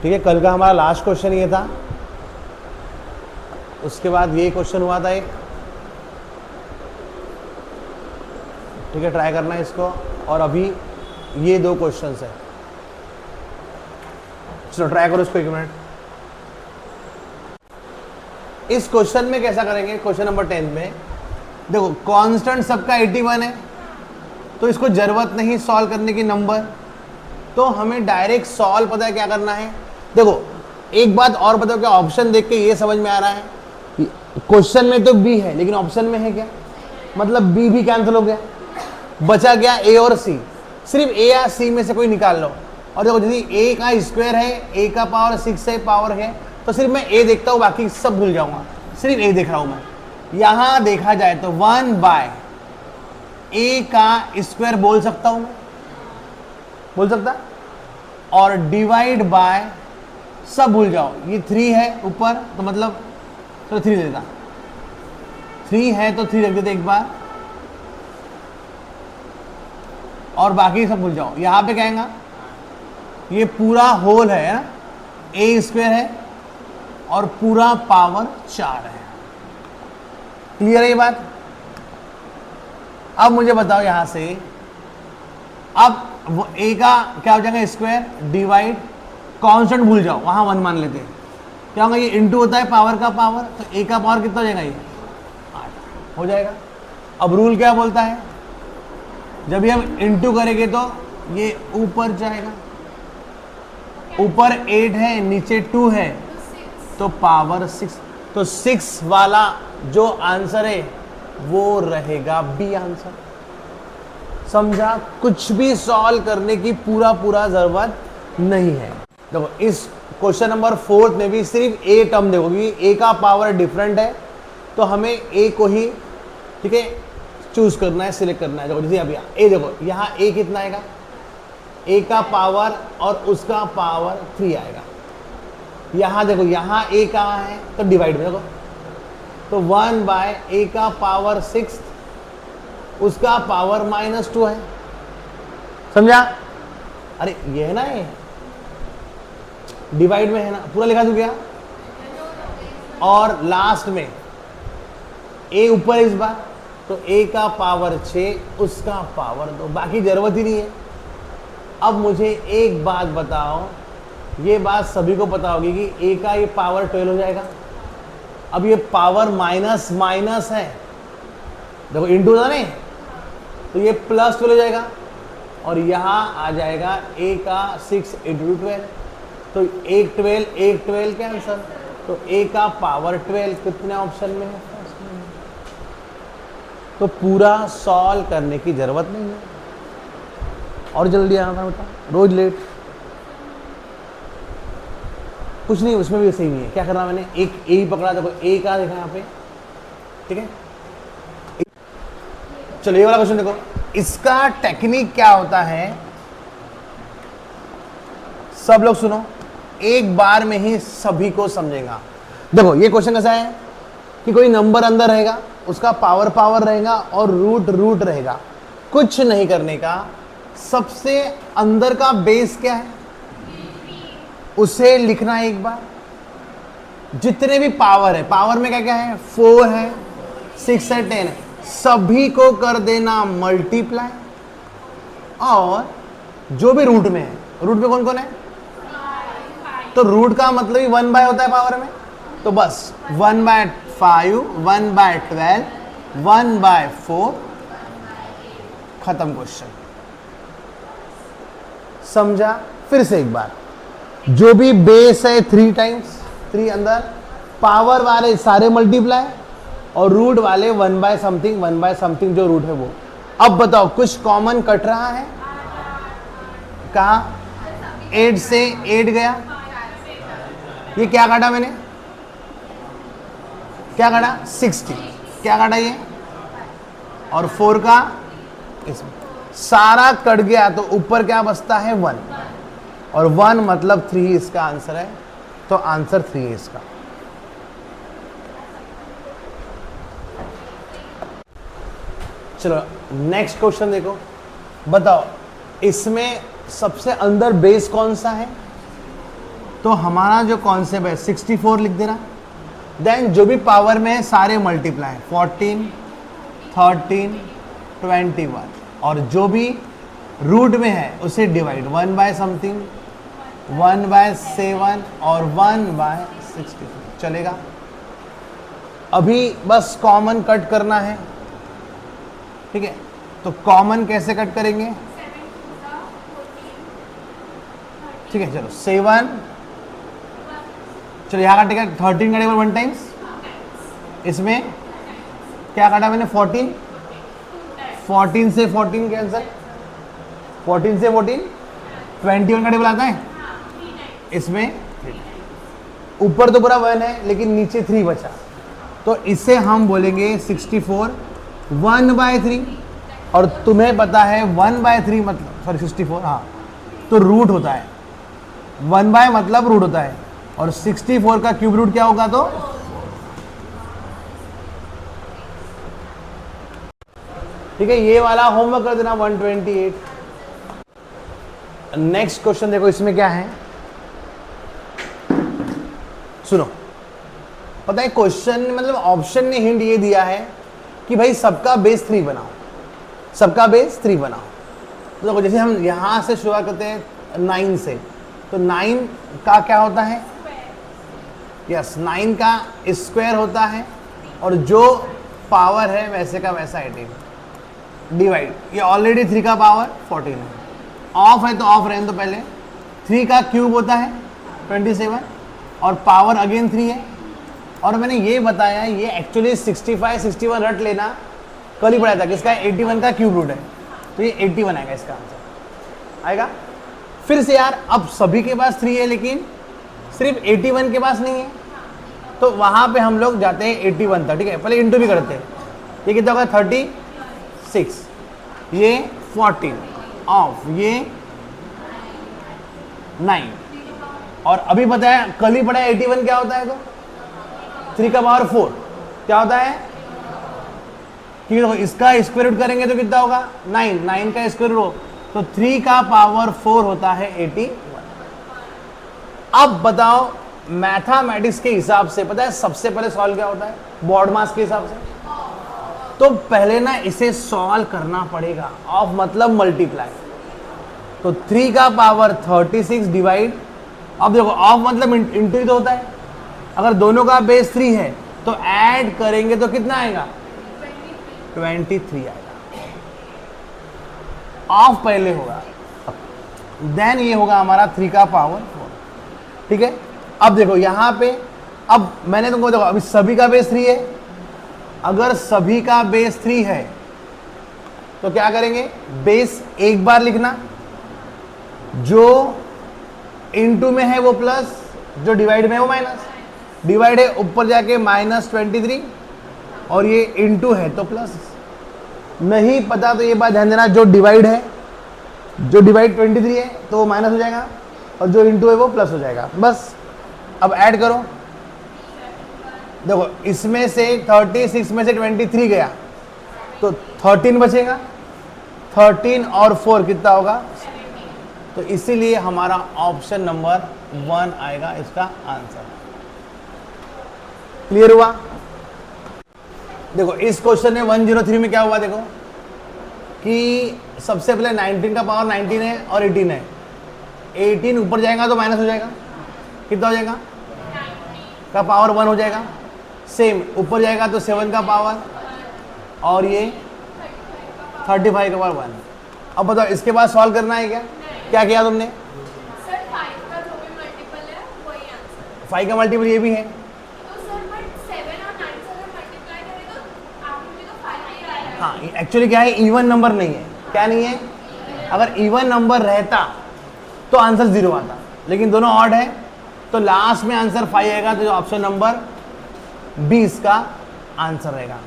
ठीक है, कल का हमारा लास्ट क्वेश्चन ये था, उसके बाद ये क्वेश्चन हुआ था एक, ठीक है, ट्राई करना है इसको, और अभी ये 2 क्वेश्चंस है। चलो ट्राई करो इसको 1 मिनट। इस क्वेश्चन में कैसा करेंगे, क्वेश्चन नंबर 10 में देखो कांस्टेंट सबका 81 है, तो इसको जरूरत नहीं सॉल्व करने की नंबर, तो हमें डायरेक्ट सॉल्व पता है क्या करना है। देखो एक बात और बताओ, क्या ऑप्शन देख के ये समझ में आ रहा है, क्वेश्चन में तो बी है लेकिन ऑप्शन में है क्या, मतलब बी भी कैंसिल हो गया, बचा गया ए और सी, सिर्फ ए या सी में से कोई निकाल लो। और देखो यदि ए का स्क्वायर है, ए का पावर 6 है, पावर है, तो सिर्फ मैं ए देखता हूँ, बाकी सब भूल जाऊंगा, सिर्फ ए देख रहा हूं मैं। यहां देखा जाए तो 1 बाय ए का स्क्वायर बोल सकता हूं मैं, बोल सकता, और डिवाइड बाय सब भूल जाओ, ये 3 है ऊपर, तो मतलब चलो 3 देता, 3 है तो 3 रख देते एक बार, और बाकी सब भूल जाओ। यहां पे कहेंगे ये पूरा होल है ना, ए स्क्वायर है और पूरा पावर 4 है। क्लियर है ये बात। अब मुझे बताओ यहां से, अब वो ए का क्या हो जाएगा स्क्वायर डिवाइड, कांस्टेंट भूल जाओ, वहां 1 मान लेते हैं, क्या होगा, ये इंटू होता है पावर का पावर, तो ए का पावर कितना हो जाएगा, ये 8 हो जाएगा। अब रूल क्या बोलता है, जब भी हम इंटू करेंगे तो ये ऊपर जाएगा, ऊपर 8 है नीचे 2 है, तो पावर 6, तो 6 वाला जो आंसर है वो रहेगा बी आंसर। समझा, कुछ भी सॉल्व करने की पूरा जरूरत नहीं है। देखो इस क्वेश्चन नंबर 4 में भी सिर्फ ए टर्म देखो, क्योंकि ए का पावर डिफरेंट है, तो हमें ए को ही, ठीक है, चूज करना है, सिलेक्ट करना है। देखो जैसे अभी ए देखो, यहाँ ए कितना आएगा, ए का पावर और उसका पावर 3 आएगा। यहां देखो, यहां ए कहाँ है, तो डिवाइड में देखो, तो 1 बाय ए का पावर 6, उसका पावर -2 है। समझा, अरे ये है ना, ये डिवाइड में है ना, पूरा लिखा दू क्या, और लास्ट में ए ऊपर इस बार, तो ए का पावर 6, उसका पावर 2, बाकी जरूरत ही नहीं है। अब मुझे एक बात बताओ, ये बात सभी को पता होगी कि ए का ये पावर 12 हो जाएगा। अब ये पावर माइनस माइनस है, देखो इंटू था नहीं, तो ये +12 हो जाएगा, और यहां आ जाएगा ए का 6 × 12, तो 1 12 क्या आंसर, तो ए का पावर 12 कितने ऑप्शन में है, तो पूरा सॉल्व करने की जरूरत नहीं है। और जल्दी आना था बेटा, रोज लेट, कुछ नहीं, उसमें भी सही नहीं है। क्या करना मैंने, एक ए ही पकड़ा, देखो ए का देखा यहाँ पे, ठीक है। चलो ये वाला क्वेश्चन देखो, इसका टेक्निक क्या होता है, सब लोग सुनो, एक बार में ही सभी को समझेगा। देखो ये क्वेश्चन कैसा है कि कोई नंबर अंदर रहेगा, उसका पावर रहेगा और रूट रहेगा, कुछ नहीं करने का, सबसे अंदर का बेस क्या है उसे लिखना है एक बार। जितने भी पावर है, पावर में क्या क्या है, 4 है, 6 है, 10 है, सभी को कर देना मल्टीप्लाई, और जो भी रूट में है, रूट में कौन कौन है, तो रूट का मतलब ही 1 बाय होता है पावर में, तो बस 1/5, 1/12, 1/4, खत्म क्वेश्चन। समझा, फिर से एक बार, जो भी बेस है 3 टाइम्स 3 अंदर, पावर वाले सारे मल्टीप्लाई, और रूट वाले 1/समथिंग जो रूट है वो। अब बताओ कुछ कॉमन कट रहा है, कहा 8 से 8 गया, ये क्या काटा मैंने, क्या काटा 60, क्या काटा ये, और 4 का इसमें सारा कट गया, तो ऊपर क्या बचता है 1, और 1 मतलब 3 इसका आंसर है, तो आंसर 3 है इसका। चलो नेक्स्ट क्वेश्चन देखो, बताओ इसमें सबसे अंदर बेस कौन सा है, तो हमारा जो कॉन्सेप्ट है 64 लिख देना। देन जो भी पावर में है सारे मल्टीप्लाई 14, 13, 21 और जो भी रूट में है उसे डिवाइड 1 बाय समथिंग, 1 बाय 7 और 1 बाय 64 चलेगा। अभी बस कॉमन कट करना है, ठीक है। तो कॉमन कैसे कट करेंगे, ठीक है चलो 7, चलो यहाँ काटेगा 13 काटेगा 1 टाइम्स, इसमें क्या काटा मैंने 14, 14 से 14 कैंसल, 14 से 14 21 का टेबल आता है, इसमें ऊपर तो पूरा 1 है लेकिन नीचे 3 बचा, तो इसे हम बोलेंगे 64 1/3। और तुम्हें पता है 1/3 मतलब सॉरी 64 हाँ तो रूट होता है, 1 बाय मतलब रूट होता है और 64 का क्यूब रूट क्या होगा, तो ठीक है। ये वाला होमवर्क कर देना 128। नेक्स्ट क्वेश्चन देखो, इसमें क्या है सुनो। पता है क्वेश्चन मतलब ऑप्शन ने हिंट ये दिया है कि भाई सबका बेस 3 बनाओ, सबका बेस 3 बनाओ। तो देखो जैसे हम यहां से शुरुआत करते हैं 9 से, तो 9 का क्या होता है, यस 9 का स्क्वायर होता है और जो पावर है वैसे का वैसा 18 डिवाइड, ये ऑलरेडी 3 का पावर 14 है, ऑफ है तो ऑफ रहने दो पहले। 3 का क्यूब होता है 27 और पावर अगेन 3 है। और मैंने ये बताया ये एक्चुअली 65 61 रट लेना, कल ही पढ़ाया था किसका 81 का क्यूब रूट है, तो ये 81 आएगा इसका आंसर आएगा। फिर से यार अब सभी के पास 3 है लेकिन सिर्फ 81 के पास नहीं है, तो वहां पे हम लोग जाते हैं 81 तक, ठीक है। पहले इंटू भी करते हैं, ये कितना होगा 36, ये 14 ऑफ ये 9 और अभी पता है कल ही पढ़ा 81 क्या होता है, तो 3 का पावर 4 क्या होता है, ठीक है। इसका स्क्वायर रूट करेंगे तो कितना होगा 9, 9 का स्क्वायर रूट हो तो 3 का पावर 4 होता है 81। अब बताओ मैथमेटिक्स के हिसाब से पता है सबसे पहले सॉल्व क्या होता है, बॉड मास के हिसाब से। तो पहले ना इसे सॉल्व करना पड़ेगा, ऑफ मतलब मल्टीप्लाई, तो 3 का पावर 36 डिवाइड, अब देखो ऑफ मतलब इंटू ही तो होता है, अगर दोनों का बेस 3 है तो ऐड करेंगे तो कितना आएगा 23 आएगा। ऑफ पहले होगा देन ये होगा हमारा 3 का पावर 4, ठीक है। अब देखो यहां पे अब मैंने तुमको देखो अभी सभी का बेस 3 है, अगर सभी का बेस 3 है तो क्या करेंगे, बेस एक बार लिखना, जो इनटू में है वो प्लस, जो डिवाइड में है वो माइनस, डिवाइड है ऊपर जाके -23 और ये इनटू है तो प्लस। नहीं पता तो ये बात ध्यान देना, जो डिवाइड है, जो डिवाइड 23 है तो वो माइनस हो जाएगा और जो इनटू है वो प्लस हो जाएगा, बस। अब ऐड करो, देखो इसमें से 36 में से 23 गया तो 13 बचेगा, 13 और 4 कितना होगा, तो इसीलिए हमारा ऑप्शन नंबर 1 आएगा इसका आंसर। क्लियर हुआ। देखो इस क्वेश्चन में 103 में क्या हुआ, देखो कि सबसे पहले 19 का पावर 19 है और 18 है, 18 ऊपर जाएगा तो माइनस हो जाएगा, कितना हो जाएगा का पावर 1 हो जाएगा, सेम ऊपर जाएगा तो 7 का पावर और ये 35 का पावर 1। अब बताओ इसके बाद सॉल्व करना है क्या, क्या किया तुमने, सर 5 का जो भी मल्टीपल है वही आंसर, 5 का मल्टीपल ये भी है, तो सर बट 7 और 9 से अगर मल्टीप्लाई करें तो आखिर में तो 5 ही आएगा। हाँ एक्चुअली क्या है इवन नंबर नहीं है, क्या नहीं है, अगर इवन नंबर रहता तो आंसर 0 आता, लेकिन दोनों ऑड है तो लास्ट में आंसर 5 आएगा, तो ऑप्शन नंबर 20 का आंसर रहेगा।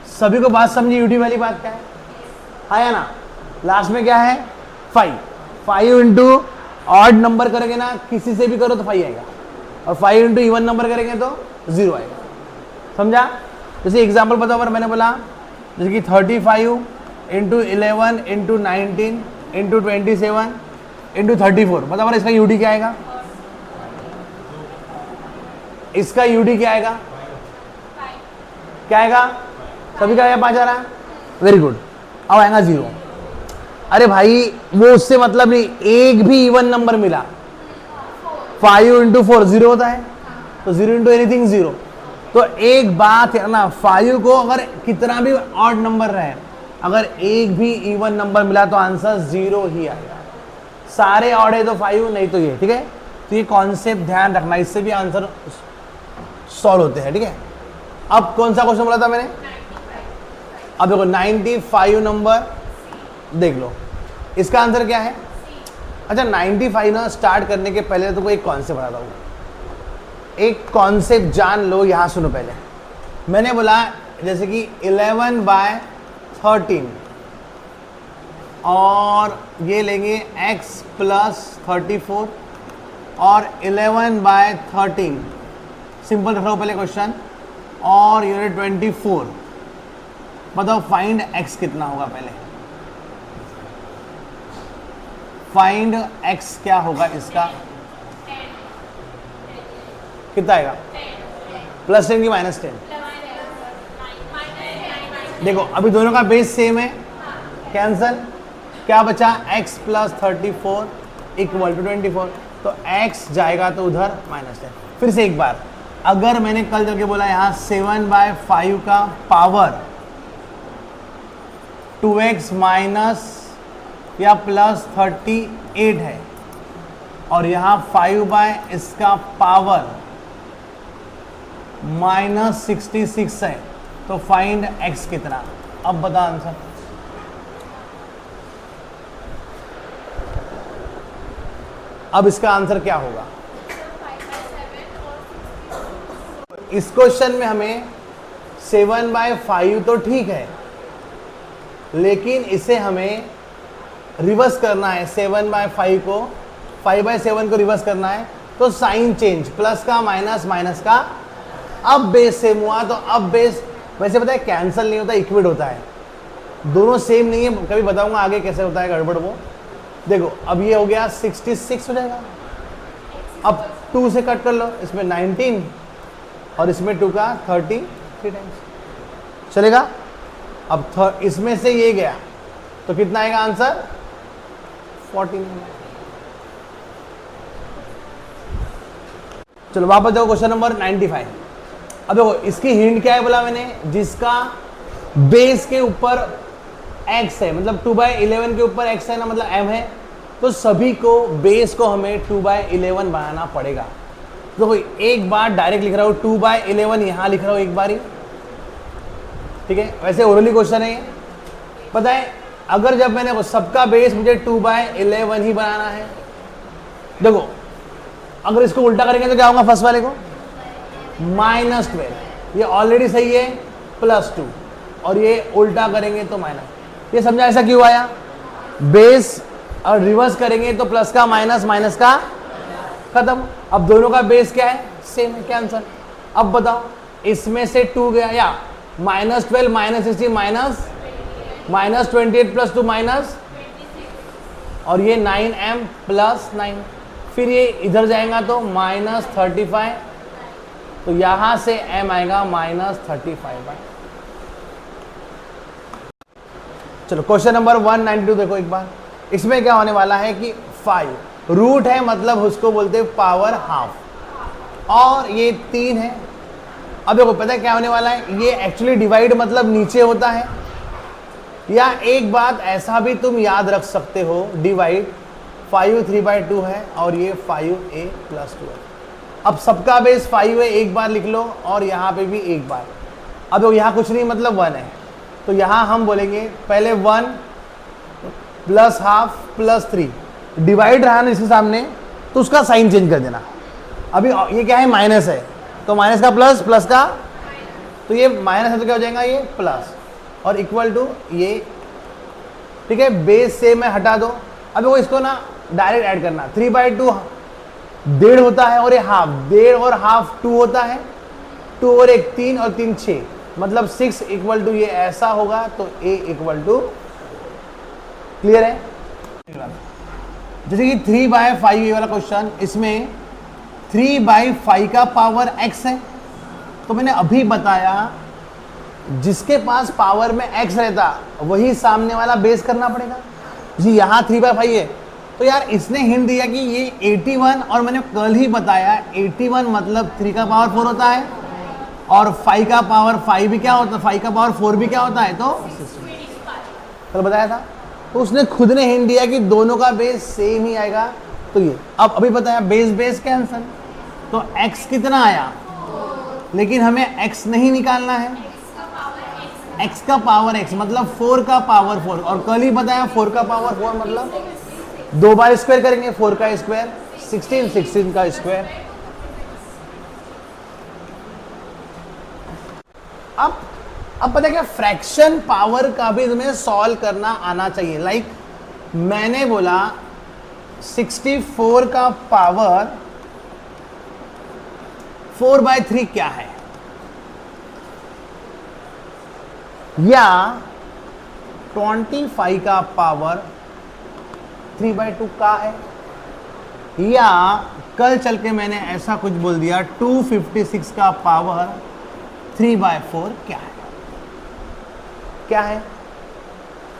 सभी को बात समझी, यूटी वाली बात क्या है, आया ना, लास्ट में क्या है 5 इंटू ऑड नंबर करेंगे ना किसी से भी करो तो 5 आएगा और 5 इंटू इवन नंबर करेंगे तो 0 आएगा, समझा। जैसे एग्जाम्पल बताओ, पर मैंने बोला जैसे कि 35 इंटू 11 इंटू 19 इंटू 27 इंटू 34, बताओ इसका यूटी क्या आएगा, इसका यूडी क्या आएगा? क्या आएगा? सभी का 5 आ रहा है, वेरी गुड। अब आएगा 0। अरे भाई वो उससे मतलब नहीं, एक भी इवन नंबर मिला 5 इंटू 4 0 होता है, तो 0 इंटू एनीथिंग 0। तो एक बात है ना, 5 को अगर कितना भी ऑड नंबर रहे, अगर एक भी इवन नंबर मिला तो आंसर 0 ही आएगा। सारे ऑड है तो 5, नहीं तो ये, ठीक है। तो ये कॉन्सेप्ट ध्यान रखना, इससे भी आंसर सॉल्व होते हैं, ठीक है। अब कौन सा क्वेश्चन बोला था मैंने? अब देखो 95 नंबर देख लो, इसका आंसर क्या है? अच्छा 95 ना स्टार्ट करने के पहले तो कोई एक कॉन्सेप्ट बताता हूँ, एक कॉन्सेप्ट जान लो। यहाँ सुनो, पहले मैंने बोला जैसे कि 11/13 और ये लेंगे x प्लस 34 और 11/13 सिंपल रख लो पहले क्वेश्चन, और यूनिट 24। बताओ फाइंड x कितना होगा? पहले फाइंड x क्या होगा इसका? कितना आएगा? +10 की -10? देखो अभी दोनों का बेस सेम है, कैंसल। क्या बचा? x प्लस 34 इक्वल टू 24, तो x जाएगा तो उधर -10। फिर से एक बार, अगर मैंने कल करके बोला यहाँ 7/5 का पावर 2x माइनस या +38 है, और यहाँ 5 इसका पावर -66 है, तो फाइंड x कितना? अब बता आंसर। अब इसका आंसर क्या होगा? इस क्वेश्चन में हमें 7/5 तो ठीक है, लेकिन इसे हमें रिवर्स करना है। 7/5 को 5/7 को रिवर्स करना है, तो साइन चेंज, प्लस का माइनस, माइनस का। अब बेस सेम हुआ, तो अब बेस वैसे पता है कैंसिल नहीं होता, इक्विड होता है। दोनों सेम नहीं है, कभी बताऊंगा आगे कैसे होता है गड़बड़ वो। देखो अब ये हो गया 66 हो जाएगा। अब 2 से कट कर लो, इसमें 19 और इसमें 2 का 33 टाइम्स चलेगा। अब इसमें से ये गया तो कितना आएगा आंसर? 14। चलो वापस जाओ क्वेश्चन नंबर 95। अब देखो इसकी हिंट क्या है बोला मैंने, जिसका बेस के ऊपर x है, मतलब 2/11 के ऊपर x है ना, मतलब m है, तो सभी को बेस को हमें 2/11 बनाना पड़ेगा। तो एक बार डायरेक्ट लिख रहा हूँ 2/11, यहां लिख रहा हूँ एक बार ही, ठीक है। वैसे ओरली क्वेश्चन है ये, पता है। अगर जब मैंने सबका बेस मुझे 2/11 ही बनाना है, देखो अगर इसको उल्टा करेंगे तो क्या होगा? फर्स्ट वाले को -12, ये ऑलरेडी सही है, +2, और ये उल्टा करेंगे तो माइनस। ये समझा ऐसा क्यों आया? बेस और रिवर्स करेंगे तो प्लस का माइनस, माइनस का खत्म। अब दोनों का बेस क्या है? सेम है, कैंसल। अब बताओ इसमें से 2 गया, या -12 -16 -28 + 2 माइनस, और ये 9m + 9, फिर ये इधर जाएगा तो -35, तो यहां से m आएगा -35। चलो क्वेश्चन नंबर 192 देखो एक बार। इसमें क्या होने वाला है कि 5 रूट है, मतलब उसको बोलते हैं पावर हाफ, और ये 3 है। अब देखो पता है क्या होने वाला है, ये एक्चुअली डिवाइड मतलब नीचे होता है, या एक बात ऐसा भी तुम याद रख सकते हो, डिवाइड 5 3/2 है और ये 5a + 2 है। अब सबका बेस 5 है, एक बार लिख लो, और यहाँ पे भी एक बार। अब देखो यहाँ कुछ नहीं, मतलब 1 है, तो यहाँ हम बोलेंगे पहले 1 + हाफ + 3, डिवाइड रहा ना इसके सामने, तो उसका साइन चेंज कर देना। अभी ये क्या है? माइनस है, तो माइनस का प्लस, प्लस का, तो ये माइनस है तो क्या हो जाएगा? ये प्लस, और इक्वल टू ये, ठीक है। बेस से मैं हटा दो। अब वो इसको ना डायरेक्ट ऐड करना, 3/2 1.5 होता है, और ये हाफ, 1.5 और हाफ 2 होता है, 2 और 1 3 और 3 6, मतलब 6 इक्वल टू ये ऐसा होगा, तो a इक्वल टू, क्लियर है? जैसे कि 3/5 ये वाला क्वेश्चन, इसमें 3/5 का पावर x है। तो मैंने अभी बताया जिसके पास पावर में x रहता वही सामने वाला बेस करना पड़ेगा जी। यहाँ 3/5 है तो यार इसने हिंट दिया कि ये 81, और मैंने कल ही बताया 81 मतलब 3 का पावर 4 होता है, और 5 का पावर 5 भी क्या होता है, 5 का पावर 4 भी क्या होता है, तो कल बताया था। तो उसने खुद ने हिंट दिया कि दोनों का बेस सेम ही आएगा। तो ये अब अभी बताया बेस बेस कैंसल, तो x कितना आया, लेकिन हमें x नहीं निकालना है, x का पावर x मतलब 4 का पावर 4, और कल ही बताया 4 का पावर 4 मतलब 2 बार स्क्वायर करेंगे, 4 का स्क्वायर 16, 16 का स्क्वायर। अब पता है क्या, फ्रैक्शन पावर का भी तुम्हें सॉल्व करना आना चाहिए। लाइक मैंने बोला 64 का पावर 4/3 क्या है, या 25 का पावर 3/2 का है, या कल चल के मैंने ऐसा कुछ बोल दिया 256 का पावर 3/4 क्या है। क्या है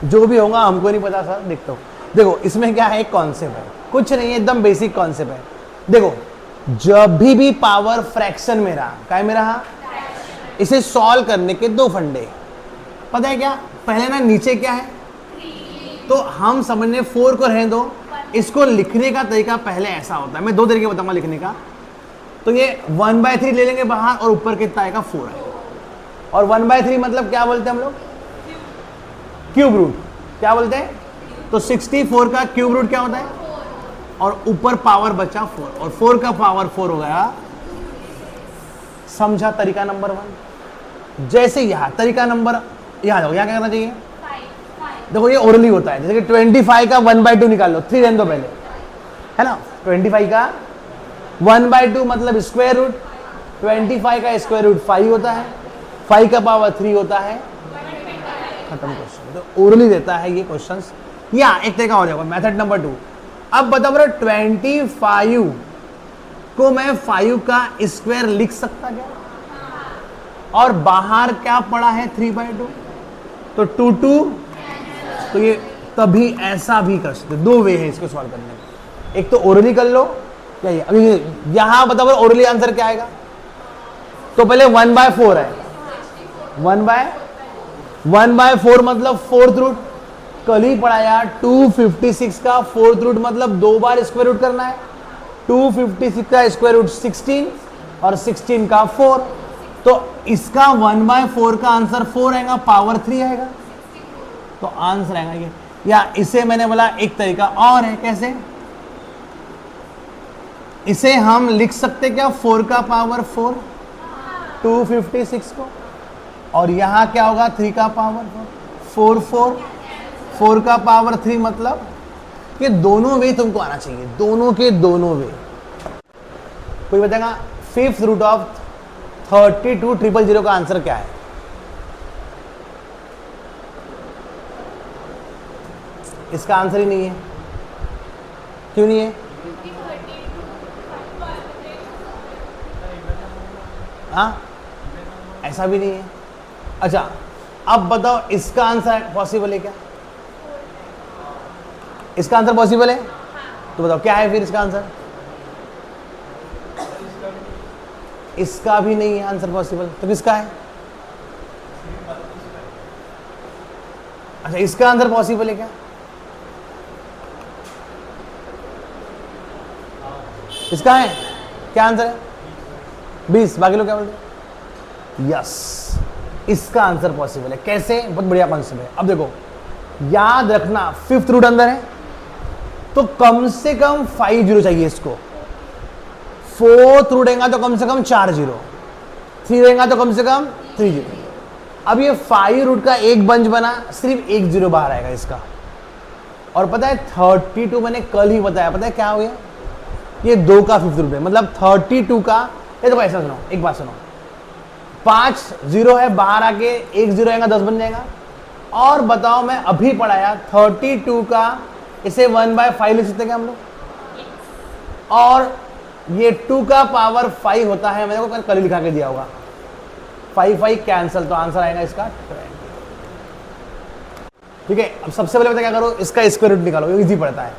जो भी होगा हमको नहीं पता सर, देखता हूं। देखो इसमें क्या है, एक कॉन्सेप्ट है, कुछ नहीं है, एकदम बेसिक कॉन्सेप्ट है। देखो जब भी पावर फ्रैक्शन में रहा, क्या में रहा, इसे सॉल्व करने के दो फंडे पता है क्या। पहले ना नीचे क्या है, तो हम समझने 4 को रहने दो, इसको लिखने का तरीका पहले ऐसा होता है, मैं दो तरीके बताऊंगा लिखने का। तो ये 1/3 ले लेंगे बाहर, और ऊपर कितना आएगा 4 आएगा, और 1/3 मतलब क्या बोलते हैं हम लोग, क्यूब रूट, क्या बोलते हैं। तो 64 का क्यूब रूट क्या होता है, और ऊपर पावर बचा 4, और 4 का पावर 4 हो गया। समझा तरीका नंबर 1। जैसे यहां तरीका नंबर, यहां जाओ, यहां क्या करना चाहिए, देखो ये ओरली होता है, जैसे कि 25 का 1/2 निकाल लो, 3 रहने दो पहले, है ना। 25 का 1/2 मतलब स्क्वायर रूट, 25 का स्क्वायर रूट 5 होता है, 5 का पावर 3 होता है, खत्म क्वेश्चन। तो ओरली देता है ये क्वेश्चंस। या एक तरीका हो जाएगा, मेथड नंबर 2। अब बताओ बड़ा 25 को मैं 5 का स्क्वायर लिख सकता क्या, और बाहर क्या पड़ा है 3/2, तो 2 तो ये तभी ऐसा भी कर सकते। दो वे है इसको सॉल्व करने में, एक तो ओरली कर लो, या ये अभी यहां बताओ ओरली आंसर क्या आएगा। तो पहले 1/4 है, 1/4 मतलब 4th रूट, कल ही पढ़ाया 256 का 4th रूट मतलब 2 बार स्क्वायर रूट करना है। 256 का स्क्वायर रूट 16, और 16 का 4, तो इसका 1/4 का आंसर 4 आएगा, पावर 3 आएगा, तो आंसर आएगा ये। या इसे मैंने बोला एक तरीका और है, कैसे इसे हम लिख सकते क्या, 4 का पावर 4 256 को, और यहां क्या होगा 3 का पावर 4 4 का पावर 3 मतलब ये दोनों वे तुमको आना चाहिए, दोनों के दोनों वे। कोई बताएगा 5th रूट ऑफ 32,000 का आंसर क्या है। इसका आंसर ही नहीं है, क्यों नहीं है, हाँ ऐसा भी नहीं है। अच्छा अब बताओ इसका आंसर पॉसिबल है क्या, इसका आंसर पॉसिबल है, तो बताओ क्या है फिर इसका आंसर। इसका भी नहीं है आंसर पॉसिबल, तो किसका है। अच्छा इसका आंसर पॉसिबल है क्या, इसका है, क्या आंसर है 20, बाकी लोग क्या बोलते, यस इसका आंसर पॉसिबल है। कैसे, बहुत बढ़िया कॉन्सेप्ट है। अब देखो याद रखना 5th रूट अंदर है, तो कम से कम 5 जीरो चाहिए इसको। 4th रूट रहेगा तो कम से कम 4 जीरो, 3 रहेगा तो कम से कम 3 जीरो। अब ये 5 रूट का एक बंच बना, सिर्फ 1 जीरो बाहर आएगा इसका। और पता है 32 मैंने कल ही बताया, पता है क्या हो गया, ये 2 का 5th रूट है, मतलब 32 का, ये देखो ऐसा सुनो, एक बात सुनो, 5 जीरो है, बाहर आके 1 जीरो आएगा, 10 बन जाएगा। और बताओ मैं अभी पढ़ाया 32 का, इसे 1/5 लिख सकते हैं हम लोग, और ये 2 का पावर 5 होता है, मैंने को कल ही लिखा के दिया होगा, 5 कैंसल, तो आंसर आएगा इसका 20। ठीक है, अब सबसे पहले पता क्या करो, इसका स्क्वायर रूट निकालो, इजी पड़ता है।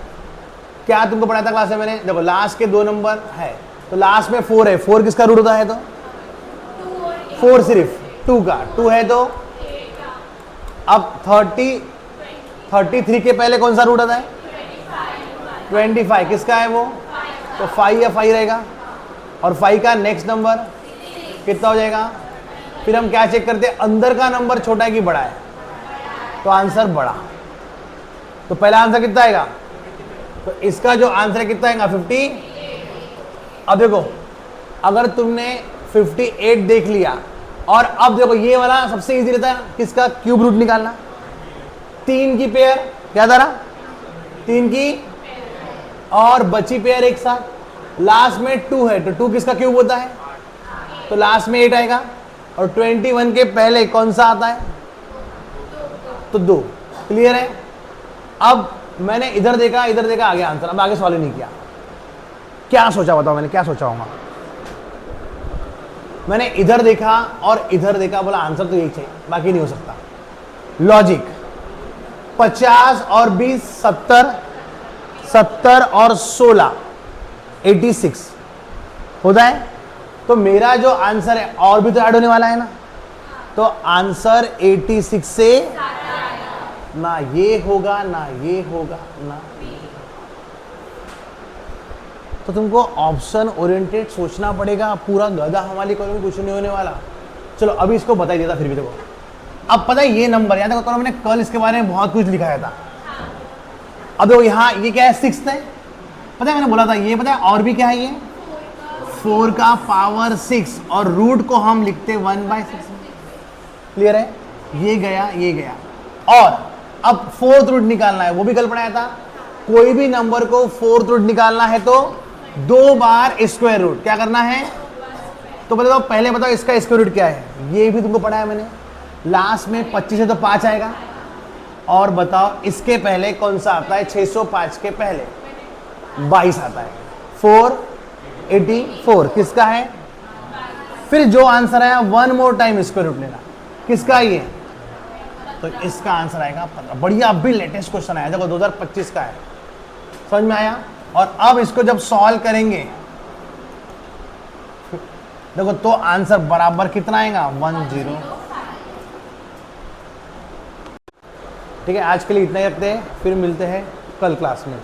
क्या तुमको पढ़ाया था क्लास में मैंने, देखो लास्ट के 2 नंबर है तो लास्ट में 4 है, 4 किसका रूट होता है, तो 4 सिर्फ 2 का, 2 है तो अब 33 के पहले कौन सा रूट आता है, 25 किसका है वो, तो 5 या 5 रहेगा, और 5 का नेक्स्ट नंबर कितना हो जाएगा। फिर हम क्या चेक करते हैं, अंदर का नंबर छोटा है कि बड़ा है, तो आंसर बड़ा, तो पहला आंसर कितना आएगा, तो इसका जो आंसर कितना आएगा 50। अब देखो अगर तुमने 58 देख लिया, और अब देखो ये वाला सबसे इजी रहता है किसका, क्यूब रूट निकालना, 3 की पेयर क्या था ना, 3 की और बची पेयर एक साथ, लास्ट में 2 है तो 2 किसका क्यूब होता है, तो लास्ट में 8 आएगा, और 21 के पहले कौन सा आता है, तो 2। क्लियर है। अब मैंने इधर देखा आ गया आंसर, अब आगे सॉल्व नहीं किया, क्या सोचा बताओ मैंने, क्या सोचा होगा, मैंने इधर देखा और इधर देखा, बोला आंसर तो यही चाहिए, बाकी नहीं हो सकता। लॉजिक 50 और 20 70, 70 और 16 86 होता है, तो मेरा जो आंसर है और भी तो ऐड होने वाला है ना, तो आंसर 86 से ना ये होगा ना ये होगा ना, तो तुमको ऑप्शन ओरिएंटेड सोचना पड़ेगा, पूरा गधा हमारी कॉलेज में कुछ नहीं होने वाला। चलो अभी इसको बता ही देता फिर भी देखो, अब पता है ये नंबर, याद देखो मैंने कल इसके बारे में बहुत कुछ लिखाया था। अब देखो यहाँ ये क्या है, 6 है, पता है मैंने बोला था ये, पता है और भी क्या है, ये 4 का पावर 6, और रूट को हम लिखते 1/6। क्लियर है, ये गया, और अब 4th रूट निकालना है, वो भी कल पढ़ाया था। कोई भी नंबर को 4th रूट निकालना है तो 2 बार स्क्वायर रूट क्या करना है, तो बताओ पहले बताओ इसका स्क्वायर रूट क्या है, ये भी तुमको पढ़ाया मैंने। लास्ट में 25 है तो 5 आएगा, और बताओ इसके पहले कौन सा आता है, 605 के पहले 22 आता है, 484 किसका है। फिर जो आंसर आया 1 मोर टाइम स्क्वायर रूट लेना, किसका ये, तो इसका आंसर आएगा 15। बढ़िया, अभी लेटेस्ट क्वेश्चन आया देखो 2025 का है, समझ में आया। और अब इसको जब सॉल्व करेंगे देखो तो आंसर बराबर कितना आएगा, 10। ठीक है, आज के लिए इतना ही रखते हैं, फिर मिलते हैं कल क्लास में।